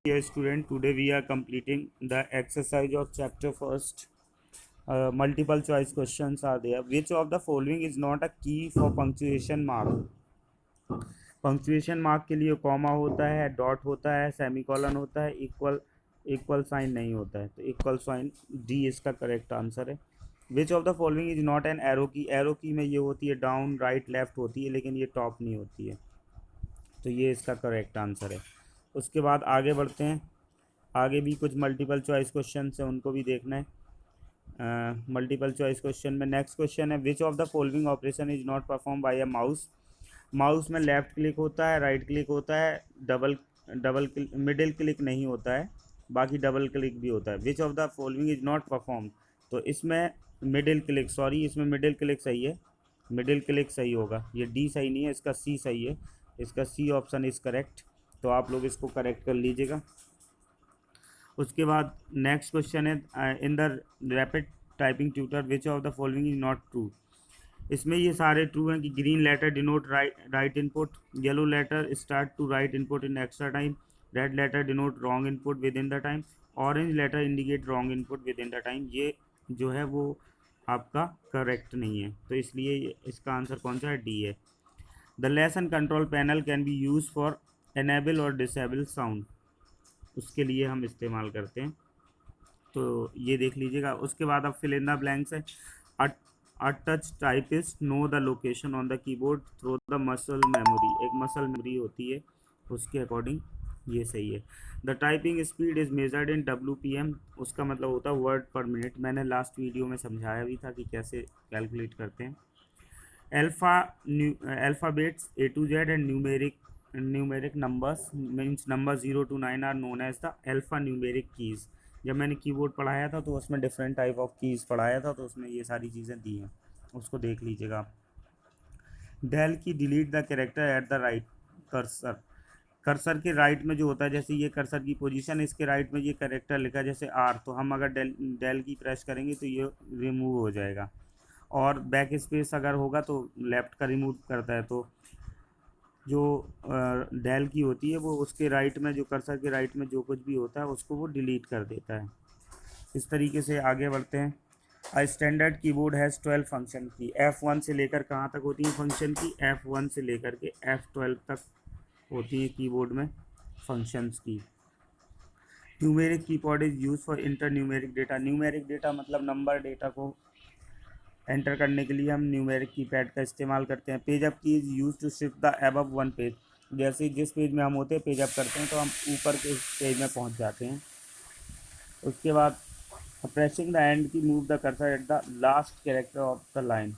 Dear student, today we are completing the exercise of chapter first. Multiple choice questions are there. Which of the following is not a key for punctuation mark? Punctuation mark के लिए comma होता है, dot होता है, semicolon होता है, equal equal sign नहीं होता है, तो इक्वल साइन डी इसका करेक्ट आंसर है. विच of the following is not an arrow की में ये होती है डाउन राइट लेफ्ट होती है, लेकिन ये टॉप नहीं होती है, तो ये इसका करेक्ट आंसर है. उसके बाद आगे बढ़ते हैं. आगे भी कुछ मल्टीपल चॉइस क्वेश्चन है, उनको भी देखना है. मल्टीपल चॉइस क्वेश्चन में नेक्स्ट क्वेश्चन है, विच of the following operation is not perform by a mouse. Mouse में लेफ़्ट क्लिक होता है, राइट क्लिक होता है, डबल डबल मिडिल क्लिक नहीं होता है, बाकी डबल क्लिक भी होता है. विच of the following is not perform, तो इसमें मिडिल क्लिक, सॉरी इसमें मिडिल क्लिक सही है, मिडिल क्लिक सही होगा, ये डी सही नहीं है, इसका सी सही है, इसका सी ऑप्शन इज़ करेक्ट, तो आप लोग इसको करेक्ट कर लीजिएगा. उसके बाद नेक्स्ट क्वेश्चन है, in the rapid typing tutor which of the following is not true. इसमें ये सारे ट्रू हैं कि green letter denote right input, yellow letter start to right input in extra time, red letter denote wrong input within the time, orange letter indicate wrong input within the time. ये जो है वो आपका correct नहीं है, तो इसलिए इसका आंसर कौन सा है, डी है. The lesson control panel can be use for enable और डिसेबल साउंड, उसके लिए हम इस्तेमाल करते हैं, तो ये देख लीजिएगा. उसके बाद अब फिल इन द ब्लैंक्स है. A touch typist know the location on the keyboard through the muscle memory. एक muscle memory होती है, उसके अकॉर्डिंग ये सही है. The typing speed is measured in WPM, उसका मतलब होता है वर्ड पर मिनट. मैंने लास्ट वीडियो में समझाया भी था कि कैसे कैलकुलेट करते हैं. Alphabets A to Z and numeric numbers means number 0 to 9 are known as the alphanumeric keys. जब मैंने कीबोर्ड पढ़ाया था तो उसमें डिफरेंट टाइप ऑफ कीज़ पढ़ाया था, तो उसमें ये सारी चीज़ें दी हैं, उसको देख लीजिएगा आप. डेल की delete the character at the right cursor. Cursor के राइट में जो होता है, जैसे ये कर्सर की पोजीशन है, इसके राइट में ये कैरेक्टर लिखा है जैसे आर, तो हम अगर डेल की प्रेस करेंगे तो ये रिमूव हो जाएगा. और बैक स्पेस अगर होगा तो लेफ़्ट का रिमूव करता है, तो जो डेल की होती है वो उसके राइट में, जो कर्सर के राइट में जो कुछ भी होता है उसको वो डिलीट कर देता है. इस तरीके से आगे बढ़ते हैं. A standard keyboard has 12 function की. F1 से लेकर कहाँ तक होती है फंक्शन की, F1 से लेकर के F12 तक होती है कीबोर्ड में फंक्शंस की. Numeric keyboard is use for inter numeric data. Numeric data मतलब नंबर डेटा को एंटर करने के लिए हम न्यूमेरिक कीपैड का इस्तेमाल करते हैं. Page up key is use to shift the above one page. जैसे जिस पेज में हम होते हैं पेज अप करते हैं तो हम ऊपर के पेज में पहुंच जाते हैं. उसके बाद प्रेसिंग द एंड की move the cursor at the last character of the line.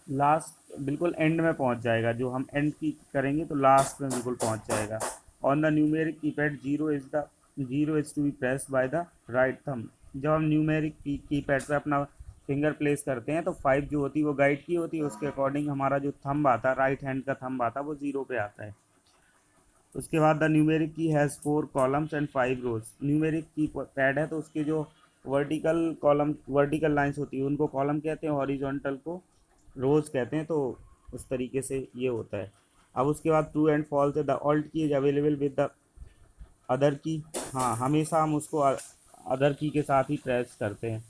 Last बिल्कुल एंड में पहुंच जाएगा, जो हम एंड की करेंगे तो लास्ट में बिल्कुल पहुंच जाएगा. On the numeric keypad zero is to be press by the right thumb. जब हम न्यूमेरिक कीपैड पे अपना फिंगर प्लेस करते हैं तो 5 जो होती है वो गाइड की होती है, उसके अकॉर्डिंग हमारा जो थंब आता है, राइट हैंड का थंब आता है, वो 0 पे आता है. उसके बाद the numeric key has 4 columns and 5 rows. Numeric keypad है तो उसके जो वर्टिकल लाइंस होती है उनको कॉलम कहते हैं, हॉरिजॉन्टल को रोज कहते हैं, तो उस तरीके से ये होता है. अब उसके बाद ट्रू एंड फॉल्स है. द ऑल्ट की is available with the other की. हाँ, हमेशा हम उसको अदर की के साथ ही प्रेस करते हैं.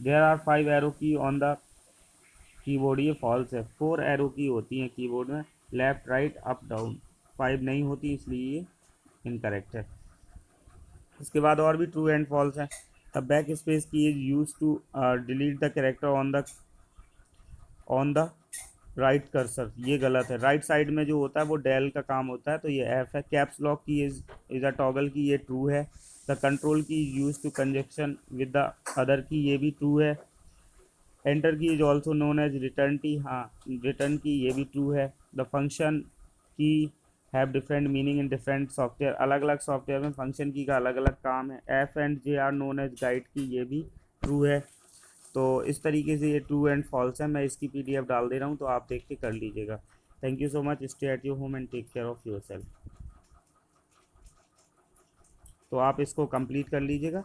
देयर आर 5 एरो की ऑन द कीबोर्ड, ये फॉल्स है. 4 एरो की होती हैं कीबोर्ड में, लेफ़्ट राइट अप डाउन. 5 नहीं होती, इसलिए ये इनकरेक्ट है. उसके बाद और भी ट्रू एंड फॉल्स है. The backspace key is use to delete the character on the right cursor, ये गलत है. राइट साइड में जो होता है वो डेल का काम होता है, तो ये एफ है. Caps lock key is a toggle key, ये ट्रू है. The control key is use to conjunction with the other key, ये भी ट्रू है. Enter key is also known as return key, हाँ रिटर्न की, ये भी true है. The function key have different meaning in different software. अलग अलग software में फंक्शन की का अलग अलग काम है. F and J are known as guide key, ये भी ट्रू है. तो इस तरीके से ये ट्रू एंड फॉल्स है. मैं इसकी PDF डाल दे रहा हूँ, तो आप देख के कर लीजिएगा. Thank you so much. Stay at your home and take care of yourself. तो आप इसको कंप्लीट कर लीजिएगा.